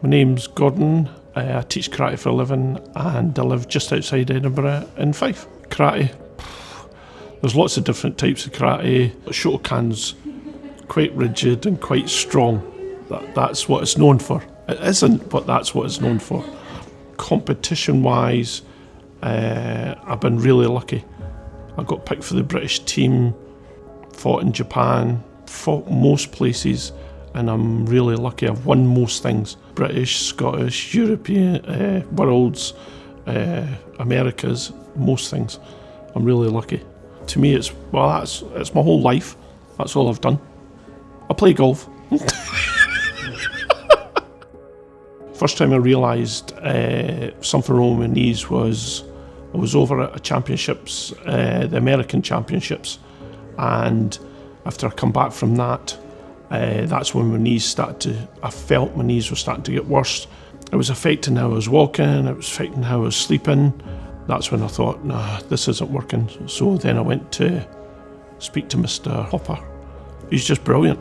My name's Gordon. I teach karate for a living and I live just outside Edinburgh in Fife. Karate, there's lots of different types of karate. Shotokan's quite rigid and quite strong. That's what it's known for. It isn't, but that's what it's known for. Competition-wise, I've been really lucky. I got picked for the British team, fought in Japan, fought most places, and I'm really lucky. I've won most things. British, Scottish, European, Worlds, Americas, most things. I'm really lucky. To me, it's my whole life. That's all I've done. I play golf. First time I realised something wrong with my knees was I was over at a championships, the American championships, and after I come back from that, that's when my knees I felt my knees were starting to get worse. It was affecting how I was walking, it was affecting how I was sleeping. That's when I thought, nah, this isn't working. So then I went to speak to Mr. Hopper. He's just brilliant.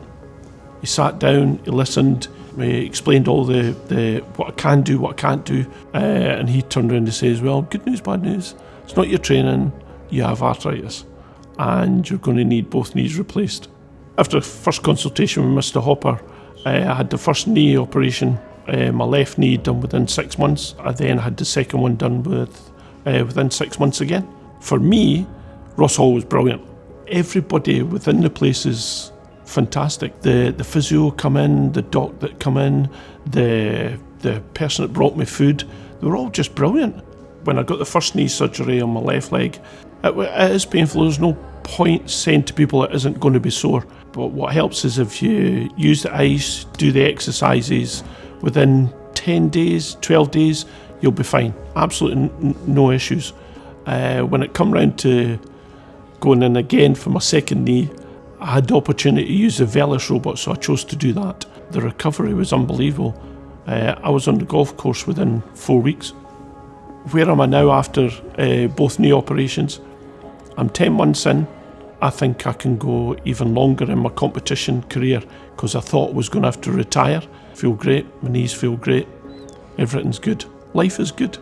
He sat down, he listened, he explained all the what I can do, what I can't do, and he turned around and says, well, good news, bad news. It's not your training, you have arthritis, and you're going to need both knees replaced. After the first consultation with Mr. Hopper, I had the first knee operation, my left knee done within 6 months. I then had the second one done within 6 months again. For me, Ross Hall was brilliant. Everybody within the place is fantastic. The physio come in, the doc that come in, the person that brought me food, they were all just brilliant. When I got the first knee surgery on my left leg, it is painful. There's no point saying to people it isn't going to be sore. But what helps is if you use the ice, do the exercises, within 10 days, 12 days, you'll be fine. Absolutely no issues. When it come round to going in again for my second knee, I had the opportunity to use the VELOS robot, so I chose to do that. The recovery was unbelievable. I was on the golf course within 4 weeks. Where am I now after both knee operations? I'm 10 months in. I think I can go even longer in my competition career because I thought I was going to have to retire. I feel great, my knees feel great, everything's good. Life is good.